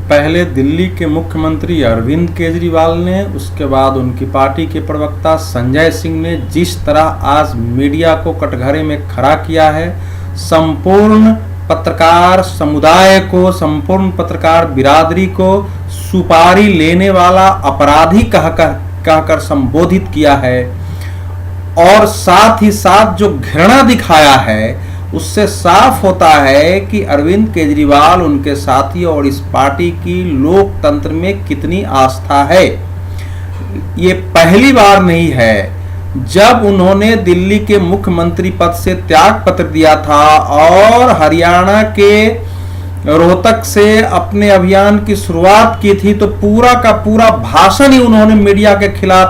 पहले दिल्ली के मुख्यमंत्री अरविंद केजरीवाल ने, उसके बाद उनकी पार्टी के प्रवक्ता संजय सिंह ने जिस तरह आज मीडिया को कटघरे में खड़ा किया है, संपूर्ण पत्रकार समुदाय को, संपूर्ण पत्रकार बिरादरी को सुपारी लेने वाला अपराधी कहकर संबोधित किया है, और साथ ही साथ जो घृणा दिखाया है, उससे साफ होता है कि अरविंद केजरीवाल, उनके साथी और इस पार्टी की लोकतंत्र में कितनी आस्था है। ये पहली बार नहीं है। जब उन्होंने दिल्ली के मुख्यमंत्री पद से त्याग पत्र दिया था और हरियाणा के रोहतक से अपने अभियान की शुरुआत की थी, तो पूरा का पूरा भाषण ही उन्होंने मीडिया के खिलाफ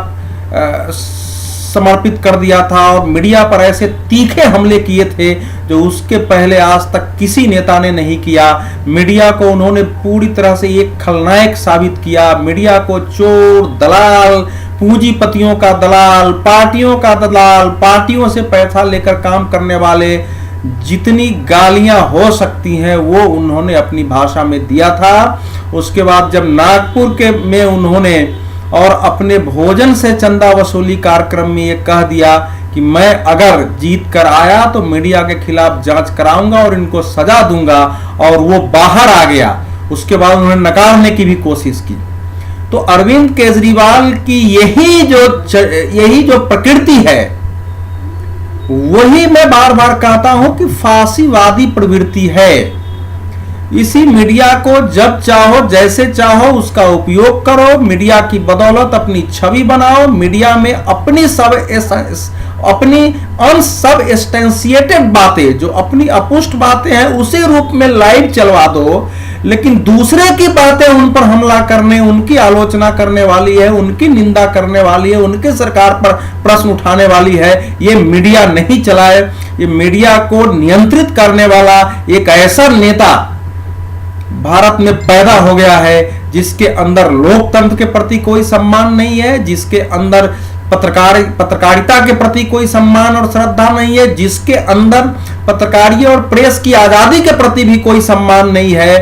समर्पित कर दिया था और मीडिया पर ऐसे तीखे हमले किए थे जो उसके पहले आज तक किसी नेता ने नहीं किया। मीडिया को उन्होंने पूरी तरह से एक खलनायक साबित किया। मीडिया को चोर, दलाल, पूंजीपतियों का दलाल, पार्टियों का दलाल, पार्टियों से पैसा लेकर काम करने वाले, जितनी गालियां हो सकती हैं वो उन्होंने अपनी भाषा में दिया था। उसके बाद जब नागपुर में उन्होंने और अपने भोजन से चंदा वसूली कार्यक्रम में ये कह दिया कि मैं अगर जीत कर आया तो मीडिया के खिलाफ जांच कराऊंगा और इनको सजा दूंगा, और वो बाहर आ गया। उसके बाद उन्होंने नकारने की भी कोशिश की। तो अरविंद केजरीवाल की यही जो प्रकृति है, वही मैं बार बार कहता हूं कि फांसीवादी प्रवृत्ति है। इसी मीडिया को जब चाहो, जैसे चाहो उसका उपयोग करो, मीडिया की बदौलत अपनी छवि बनाओ, मीडिया में अपनी सब इंस्टेंशिएटेड बातें, जो अपनी अपुष्ट बातें हैं, उसी रूप में लाइव चलवा दो। लेकिन दूसरे की बातें उन पर हमला करने, उनकी आलोचना करने वाली है, उनकी निंदा करने वाली है, उनके सरकार पर प्रश्न उठाने वाली है, ये मीडिया नहीं चलाए। ये मीडिया को नियंत्रित करने वाला एक ऐसा नेता भारत में पैदा हो गया है जिसके अंदर लोकतंत्र के प्रति कोई सम्मान नहीं है, जिसके अंदर पत्रकारिता के प्रति कोई सम्मान और श्रद्धा नहीं है, जिसके अंदर पत्रकारिता और प्रेस की आजादी के प्रति भी कोई सम्मान नहीं है।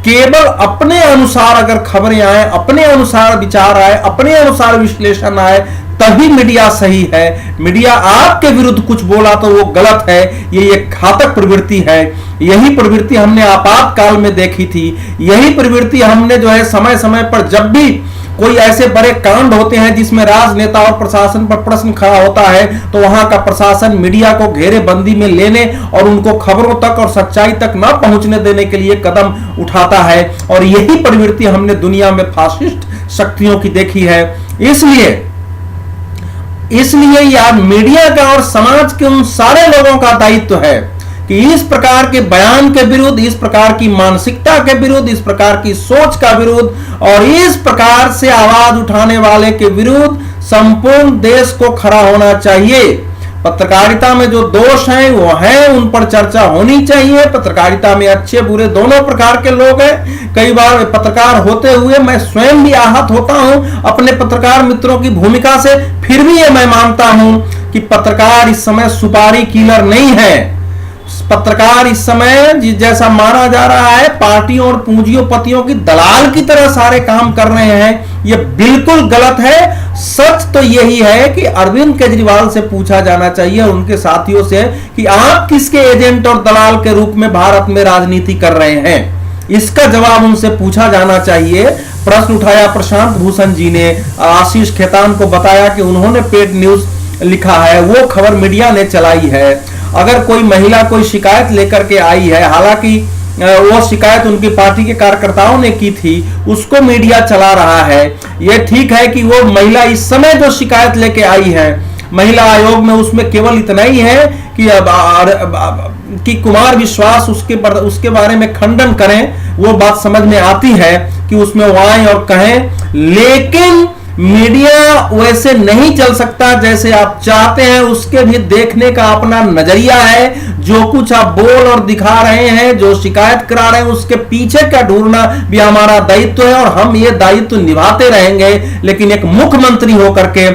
केवल अपने अनुसार अगर खबरें आए, अपने अनुसार विचार आए, अपने अनुसार विश्लेषण आए, तभी मीडिया सही है। मीडिया आपके विरुद्ध कुछ बोला तो वो गलत है। ये एक घातक प्रवृत्ति है। यही प्रवृत्ति हमने आपातकाल में देखी थी। यही प्रवृत्ति हमने जो है समय समय पर, जब भी कोई ऐसे बड़े कांड होते हैं जिसमें राजनेता और प्रशासन पर प्रश्न खड़ा होता है, तो वहां का प्रशासन मीडिया को घेरेबंदी में लेने और उनको खबरों तक और सच्चाई तक न पहुंचने देने के लिए कदम उठाता है। और यही प्रवृत्ति हमने दुनिया में फासिस्ट शक्तियों की देखी है। इसलिए यार मीडिया का और समाज के उन सारे लोगों का दायित्व है कि इस प्रकार के बयान के विरुद्ध, इस प्रकार की मानसिकता के विरुद्ध, इस प्रकार की सोच का विरुद्ध और इस प्रकार से आवाज उठाने वाले के विरुद्ध संपूर्ण देश को खड़ा होना चाहिए। पत्रकारिता में जो दोष हैं वो हैं, उन पर चर्चा होनी चाहिए। पत्रकारिता में अच्छे बुरे दोनों प्रकार के लोग हैं। कई बार पत्रकार होते हुए मैं स्वयं भी आहत होता हूं अपने पत्रकार मित्रों की भूमिका से। फिर भी ये मैं मानता हूं कि पत्रकार इस समय सुपारी किलर नहीं है। पत्रकार इस समय जैसा माना जा रहा है पार्टियों और पूंजीपतियों की दलाल की तरह सारे काम कर रहे हैं, यह बिल्कुल गलत है। सच तो यही है कि अरविंद केजरीवाल से पूछा जाना चाहिए, उनके साथियों से, कि आप किसके एजेंट और दलाल के रूप में भारत में राजनीति कर रहे हैं। इसका जवाब उनसे पूछा जाना चाहिए। प्रश्न उठाया प्रशांत भूषण जी ने, आशीष खेतान को बताया कि उन्होंने पेड न्यूज लिखा है, वो खबर मीडिया ने चलाई है। अगर कोई महिला कोई शिकायत लेकर के आई है, हालांकि वो शिकायत उनकी पार्टी के कार्यकर्ताओं ने की थी, उसको मीडिया चला रहा है। यह ठीक है कि वो महिला इस समय जो शिकायत लेके आई है महिला आयोग में, उसमें केवल इतना ही है कि कुमार विश्वास उसके बारे में खंडन करें, वो बात समझ में आती है कि उसमें वो आए और कहें। लेकिन मीडिया वैसे नहीं चल सकता जैसे आप चाहते हैं। उसके भी देखने का अपना नजरिया है। जो कुछ आप बोल और दिखा रहे हैं, जो शिकायत करा रहे हैं, उसके पीछे का ढूंढना भी हमारा दायित्व है और हम ये दायित्व निभाते रहेंगे। लेकिन एक मुख्यमंत्री होकर के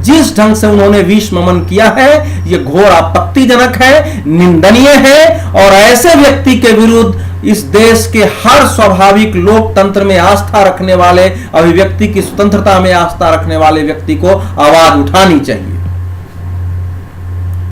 जिस ढंग से उन्होंने विष नमन किया है, यह घोर आपत्तिजनक है, निंदनीय है। और ऐसे व्यक्ति के विरुद्ध इस देश के हर स्वाभाविक लोकतंत्र में आस्था रखने वाले, अभिव्यक्ति की स्वतंत्रता में आस्था रखने वाले व्यक्ति को आवाज उठानी चाहिए।